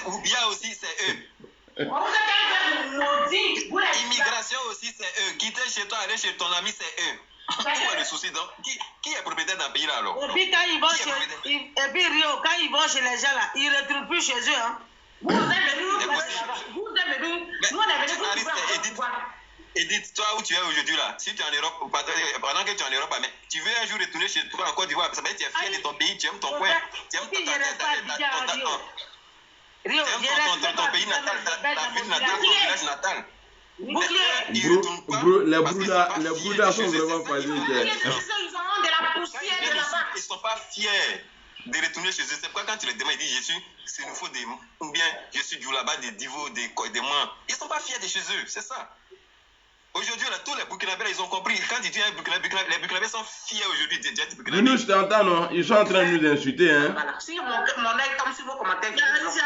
Oubia aussi, c'est eux. Immigration aussi, c'est eux. Quitter chez toi, aller chez ton ami, c'est eux. Où est le souci donc? Qui est propriétaire d'un pays là alors? Et puis quand ils vont Rio, quand ils vont chez les gens là, ils ne retrouvent plus chez eux. Hein. Vous êtes venus, nous on est venus pour Edith, toi où tu es aujourd'hui là, si tu es en Europe, pendant que tu es en Europe, mais tu veux un jour retourner chez toi en Côte d'Ivoire, ça veut dire que tu es fier de ton pays, tu aimes ton coin, tu aimes ton pays natal, ta ville natale, ton village natal. Les Broudas sont vraiment pas Ils sont pas fiers de retourner chez eux. C'est pourquoi quand tu les demandes, ils disent je suis Sénoufo ou bien je suis Djoulaba des Divo, des Mois. Ils ne sont pas fiers de chez eux, c'est ça. Aujourd'hui, là, tous les Burkinabés, ils ont compris. Quand ils disent les Burkinabés sont fiers aujourd'hui de dire Burkinabés. Nous, je t'entends, non? Ils sont en train de nous insulter, hein? Voilà. Si mon œil tombe sur vos commentaires, allez-y,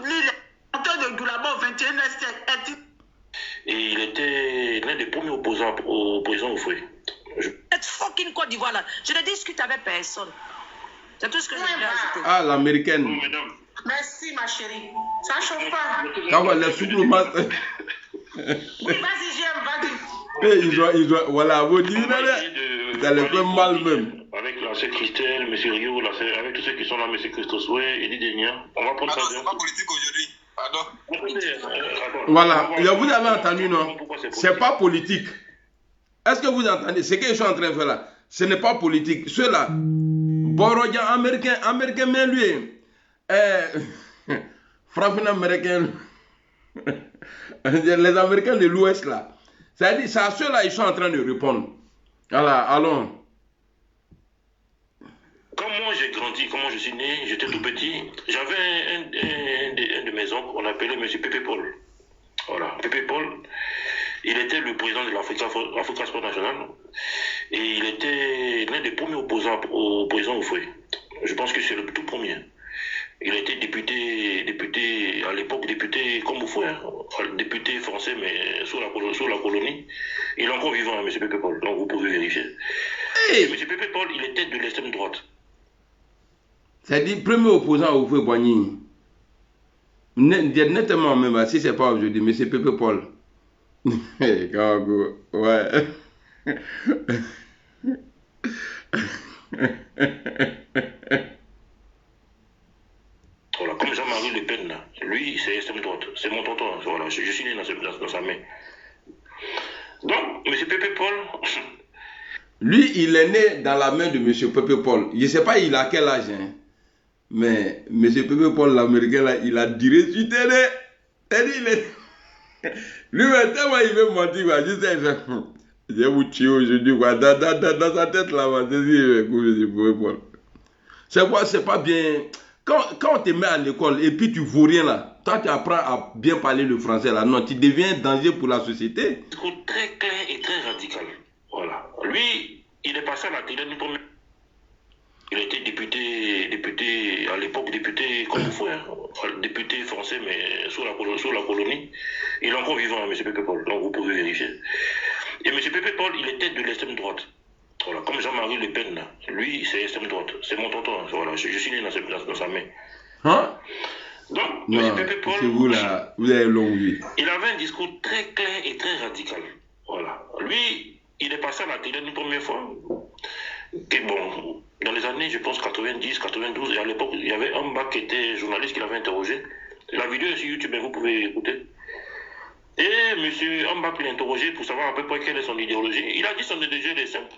les commentaires de Djoulaba au 21e siècle. Et il était l'un des premiers opposants au président Oufoué. Cette fucking Côte d'Ivoire là, je ne discute avec personne. C'est tout ce que je voulais ajouter. Ah, l'américaine. Merci, ma chérie. Ça chauffe pas. Quand on les souples, oui, vas-y, j'aime, vas-y. Ils doivent, voilà, vous dites, ça les fait mal même. avec la sœur Christelle, M. Rio, avec tous ceux qui sont là, M. Christosoué, Eddie Denia. On va prendre ça Pardon, bien. c'est pas politique aujourd'hui. Pardon. Voilà, vous avez entendu, non? C'est pas politique. Est-ce que vous entendez? Ce que je suis en train de faire là, ce n'est pas politique. Ceux-là, Borodja américain, mais lui, franchement américain, les Américains de l'Ouest là, c'est-à-dire, c'est à ceux-là, ils sont en train de répondre. Voilà, allons. Comme moi j'ai grandi, comment je suis né, j'étais tout petit, j'avais un de mes oncles, on appelait M. Pépé Paul. Voilà, Pépé Paul, il était le président de l'Africa Sport National et il était l'un des premiers opposants au président Oufoué. Je pense que c'est le tout premier. Il a été député à l'époque, député comme Oufoué, hein, député français mais sous la colonie. Il est encore vivant, M. Pépé Paul, donc vous pouvez vérifier. Hey. Et M. Pépé Paul, il était de l'extrême droite. C'est-à-dire, premier opposant au Oufoué Boigny. Nettement même, si c'est pas aujourd'hui, mais c'est Pépé Paul. Ouais. Voilà, comme Jean-Marie Le Pen, là. Lui, c'est extrême droite. C'est mon tonton. Voilà, je suis né dans sa main. Donc, M. Pépé Paul. Lui, il est né dans la main de M. Pépé Paul. Je ne sais pas il a quel âge, hein. Mais M. Pépé Paul, l'Américain, là, il a duré sur terrain. Lui, maintenant, il veut mentir, quoi. Je sais, je vais vous tuer aujourd'hui, quoi. Dans sa tête, là, c'est quoi, c'est pas bien. Quand on te met à l'école et puis tu ne vaux rien, là, toi, tu apprends à bien parler le français, là. Non, tu deviens un danger pour la société. Très clair et très radical. Voilà. Lui, il est passé à la télé du premier. Il a été député à l'époque, député comme vous, hein, député français, mais sous la colonie. Il est encore vivant, hein, M. Pépé Paul, donc vous pouvez vérifier. Et M. Pépé Paul, il était de l'extrême droite. Voilà, comme Jean-Marie Le Pen, là. Lui, c'est l'extrême droite. C'est mon tonton, hein, voilà, je suis né dans sa main. Hein? Donc, non, M. Pépé Paul, c'est vous, là, vous avez longue vie. Il avait un discours très clair et très radical. Voilà. Lui, il est passé à la télé une première fois. Et bon, dans les années, je pense, 90, 92, et à l'époque, il y avait un bac qui était journaliste qui l'avait interrogé. La vidéo est sur YouTube, vous pouvez écouter. Et M. Ambak l'a interrogé pour savoir à peu près quelle est son idéologie. Il a dit son idéologie est simple.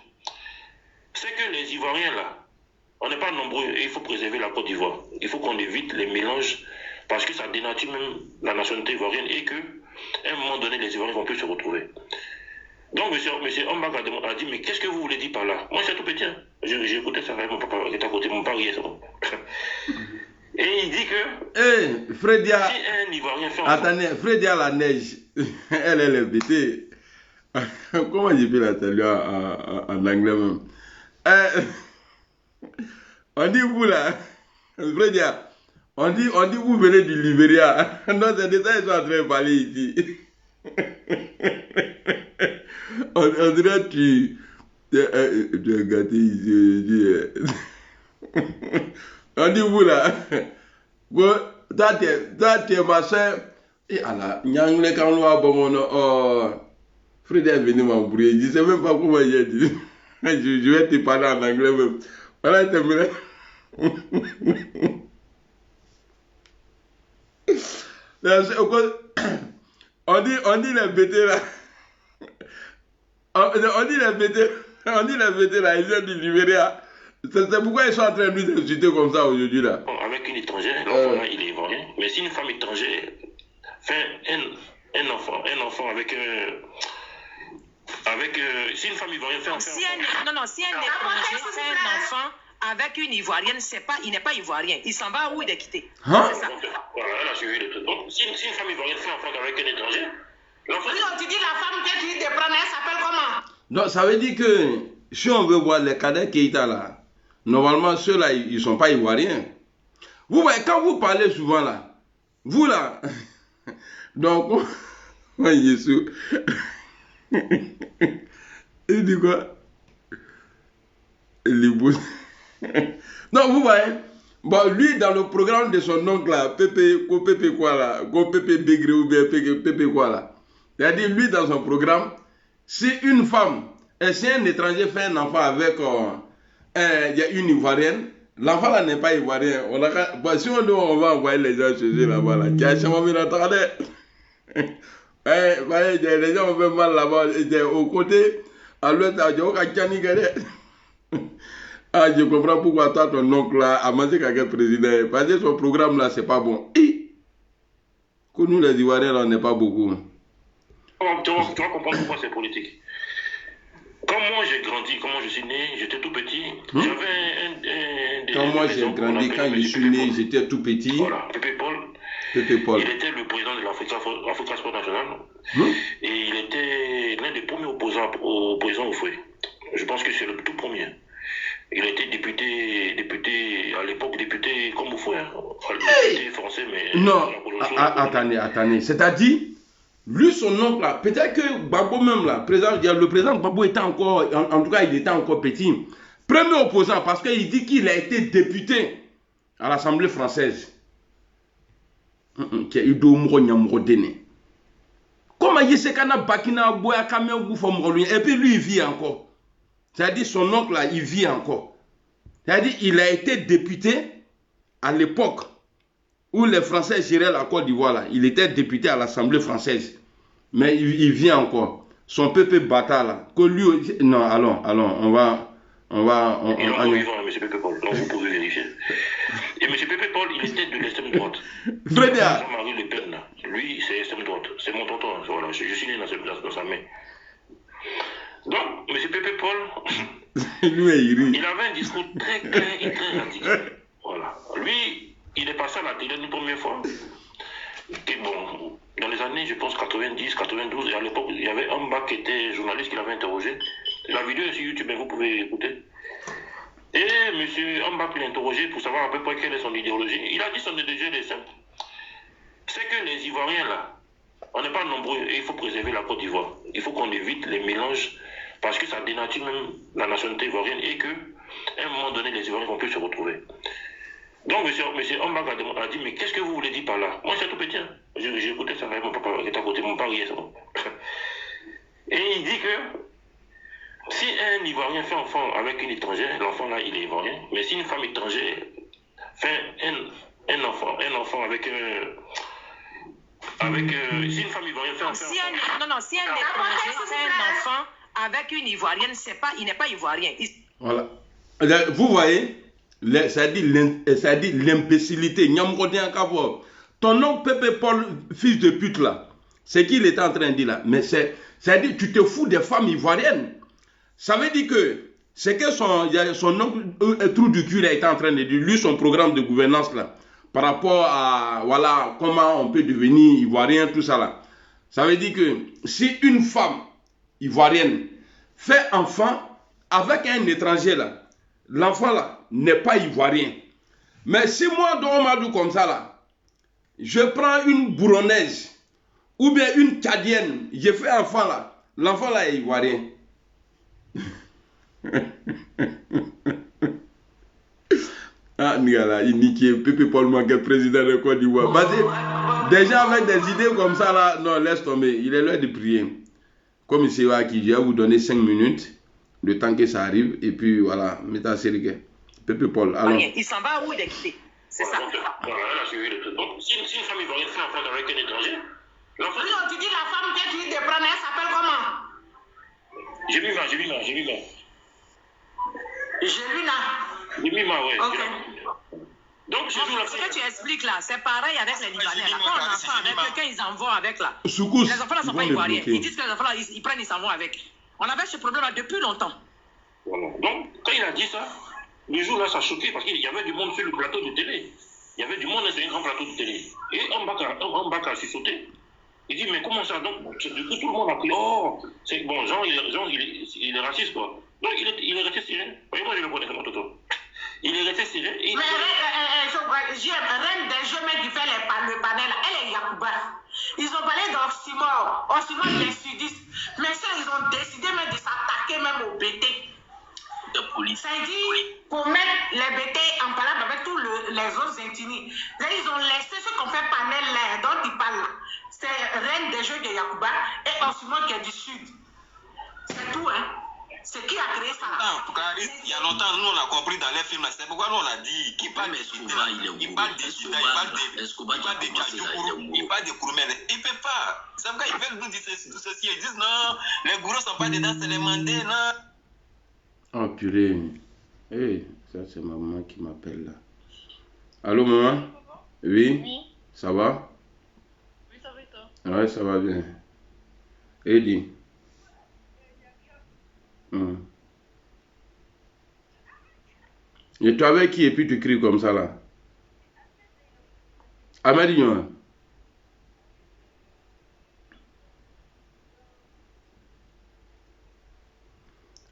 C'est que les Ivoiriens, là, on n'est pas nombreux et il faut préserver la Côte d'Ivoire. Il faut qu'on évite les mélanges parce que ça dénature même la nationalité ivoirienne et qu'à un moment donné, les Ivoiriens vont plus se retrouver. Donc, M. Ambak a dit, mais qu'est-ce que vous voulez dire par là? Moi, je suis tout petit. Hein. J'ai écouté ça avec mon papa qui est à côté, mon père, c'est bon. Et il dit que... Hey, Fredia... Si un Ivoirien fait... Attendez, Fredia la neige, elle est bêtée. Comment j'ai pu la saluer en anglais même? On dit vous là, Fredia, on dit vous venez du Libéria. Non, c'est de ça qu'ils sont en train de parler ici. On dirait que tu as gâté ici. On dit vous là. Bon, tu es ma soeur. Et alors, Nyangle quand on va bon, Fred est venu m'embrouiller. Je ne sais même pas comment il a dit. Je vais te parler en anglais même. Voilà, c'est vrai. On dit les bêtés là. On dit les bêtés là, ils viennent du Libéria. C'est pourquoi ils sont en train de nous insulter comme ça aujourd'hui là. Avec une étrangère, l'enfant là, il est ivoirien. Mais si une femme étrangère fait un enfant avec si une femme ivoirienne fait un enfant. Si un étranger fait un enfant avec une ivoirienne, il n'est pas ivoirien. Il s'en va où il est quitté. Hein? C'est ça. Voilà, elle a suivi le truc. Donc, si une femme ivoirienne fait un enfant avec un étranger, l'enfant. Oui, tu dis la femme que tu te prends, elle s'appelle comment? Donc ça veut dire que si on veut voir les cadets Keïta là, normalement ceux-là, ils ne sont pas ivoiriens. Vous voyez, quand vous parlez souvent là, vous là, donc, Jésus, il dit quoi? Les bouts. Non, vous voyez, bon, lui dans le programme de son oncle là, Pépé quoi là, Pépé Bégré ou bien Pépé quoi là, c'est-à-dire lui dans son programme, si une femme, et si un étranger fait un enfant il y a une Ivoirienne. L'enfant là n'est pas Ivoirien. Si on va envoyer les gens chez eux là-bas, là. Les gens ont fait mal là-bas. Au côté, à l'ouest, à ah, je comprends pourquoi toi, ton oncle là, a mangé quelqu'un président. Parce que son programme là, c'est pas bon. Et que nous, les Ivoiriens, là, on n'est pas beaucoup. Tu vas comprendre pourquoi c'est politique. Quand moi j'ai grandi, comment je suis né, j'étais tout petit. J'avais quand moi j'ai grandi, quand je suis né, j'étais tout petit. Voilà, Pépé Paul. Pépé Paul. Il était le président de l'Africa Sport National. Et il était l'un des premiers opposants au président Oufoué. Je pense que c'est le tout premier. Il était député à l'époque, député comme Oufoué. Député français, mais. Non, attendez. C'est-à-dire. Lui, son oncle là, peut-être que Gbagbo même là, le président Gbagbo était encore, en tout cas il était encore petit. Premier opposant parce qu'il dit qu'il a été député à l'Assemblée française. Comment il sait qu'on a Bakina Boya Kamel et puis lui il vit encore. C'est-à-dire son oncle là, il vit encore. C'est-à-dire il a été député à l'époque où les Français géraient la Côte d'Ivoire là. Il était député à l'Assemblée française. Mais il vient encore. Son pépé bâtard là. Que lui. Non, allons, on va. Il est encore vivant, M. Pépé Paul. Donc vous pouvez vérifier. Et M. Pépé Paul, il était de l'extrême droite. Jean-Marie Le Pen là. Lui, c'est l'extrême droite. C'est mon tonton. Voilà, je suis né dans sa main. Donc, M. Pépé Paul. Il avait un discours très clair et très radical. Voilà. Lui, il est passé à la télé une première fois. Et bon, dans les années, je pense, 90, 92, et à l'époque, il y avait un bac qui était journaliste qui l'avait interrogé. La vidéo est sur YouTube, vous pouvez écouter. Et M. Ambak l'a interrogé pour savoir à peu près quelle est son idéologie. Il a dit son idéologie est simple. C'est que les Ivoiriens, là, on n'est pas nombreux et il faut préserver la Côte d'Ivoire. Il faut qu'on évite les mélanges parce que ça dénature même la nationalité ivoirienne et qu'à un moment donné, les Ivoiriens vont plus se retrouver. Donc, M. Ambak a dit, mais qu'est-ce que vous voulez dire par là? Moi, c'est tout petit. Hein. J'ai écouté ça avec mon papa qui est à côté, mon père hier. Et il dit que si un Ivoirien fait enfant avec une étrangère, l'enfant là, il est Ivoirien. Mais si une femme étrangère fait un enfant avec si une femme ivoirienne fait enfant... Si un étranger fait un enfant avec une Ivoirienne, il n'est pas Ivoirien. Voilà. Vous voyez, ça dit l'imbécilité. Ton nom Pépé Paul, fils de pute là, c'est qu'il était en train de dire là. Mais ça dit tu te fous des femmes ivoiriennes. Ça veut dire que c'est que son oncle trou du cul a été en train de dire, lui, son programme de gouvernance là, par rapport à voilà comment on peut devenir ivoirien, tout ça là. Ça veut dire que si une femme ivoirienne fait enfant avec un étranger là, l'enfant là n'est pas ivoirien. Mais si moi, Domadou comme ça là, je prends une bourronnaise ou bien une tchadienne, je fais enfant là, l'enfant là est ivoirien. Ah, Nigala, il niquait Pépé Paul manquait président de Côte d'Ivoire. Déjà avec des idées comme ça là, non, laisse tomber. Il est l'heure de prier. Comme il sait qui, je vais vous donner 5 minutes, le temps que ça arrive, et puis voilà, mettez à série. Pépé Paul, allons. Il s'en va où il est quitté? C'est ça. Voilà, elle a suivi le truc. Donc, si une femme ivoirienne fait enfant avec un étranger, l'enfant. Non, tu dis la femme que tu dis de prendre, elle s'appelle comment? J'ai vu ma. Ouais. Okay. Donc, ce que tu expliques là, c'est pareil avec les Libanais. Là, quand on enfant avec eux, quand ils en vont avec là, les enfants là ne sont pas ivoiriens. Ils disent que les enfants là, ils prennent, ils s'en vont avec. On avait ce problème là depuis longtemps. Voilà. Donc, quand il a dit ça, le jour là, ça a choqué parce qu'il y avait du monde sur le plateau de télé. Il y avait du monde sur un grand plateau de télé. Et Ambaka a sauté. Il dit, mais comment ça? Donc, du coup, tout le monde a pris, oh, c'est bon, Jean, il est raciste, quoi. Donc, il est resté syrien. Moi, je le connais, mon toto. Il est resté syrien. Mais Reine des Jeux, mais qui fait le panel, elle est Yacouba. Ils ont parlé d'Oxymore, des sudistes. Mais ça, ils ont décidé même de s'attaquer même au BT. De police. Ça dit, pour mettre les BT en parole avec tous les autres ethnies. Là, ils ont laissé ce qu'on fait panel là, dont ils parlent là. C'est Reine des Jeux de Yacouba et Oxymore qui est du sud. C'est tout, hein. C'est qui a créé ça? En tout cas, il y a longtemps, nous on a compris dans les films, c'est pourquoi nous on a dit qu'il parle des Escobar, il parle des Sida, il parle des Kadjokourou, il parle des Kouroumènes. Il ne peut pas. C'est pourquoi ils veulent nous dire ceci. Ils disent non, les gourous ne sont pas dedans, c'est les mandés, non. Oh purée. Hey, ça c'est ma maman qui m'appelle là. Allô maman? Oui? Oui. Ça va? Oui, ça va et toi? Ouais, ça va bien. Eddie. Et toi avec qui et puis tu cries comme ça là? Amélie.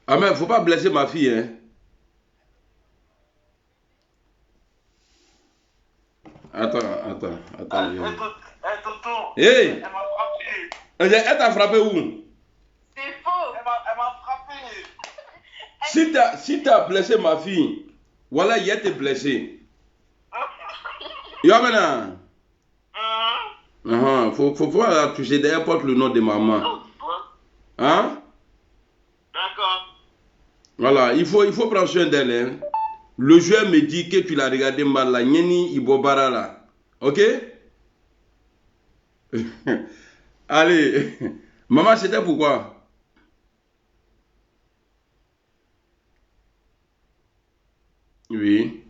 Amel, faut pas blesser ma fille, hein? Attends. Hey! Elle t'a frappé où? C'est faux. Elle m'a frappé. Si t'as blessé ma fille, voilà, il a été blessé. Yo maintenant. Faut la toucher d'ailleurs, porte le nom de maman. Hein? D'accord. Voilà, il faut prendre soin d'elle. Hein? Le joueur me dit que tu l'as regardé mal là, Nyeni Ibobara là. Ok? Allez, maman, c'était pourquoi? Oui.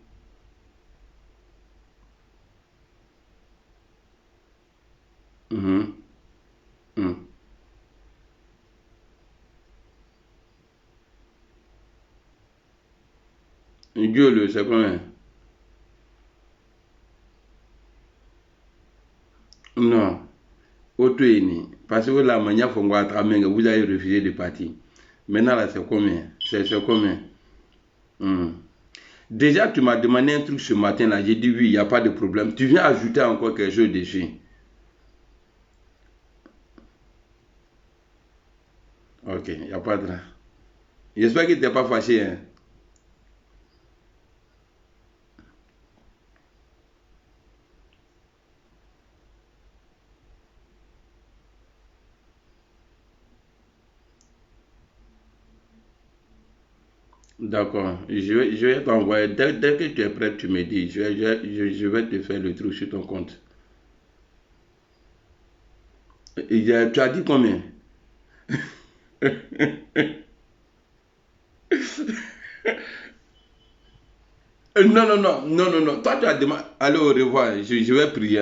Gueule, c'est combien? Non. Auto-éni. Parce que la manière dont vous avez refusé de partir. Maintenant, là, c'est combien? C'est combien? Déjà, tu m'as demandé un truc ce matin-là. J'ai dit oui, il n'y a pas de problème. Tu viens ajouter encore quelque chose dessus. Ok, il n'y a pas de... J'espère que tu n'es pas fâché. Hein? D'accord, je vais t'envoyer. Dès que tu es prêt, tu me dis. Je vais te faire le truc sur ton compte. Tu as dit combien? Non. Toi, tu as demandé. Allez, au revoir. Je vais prier.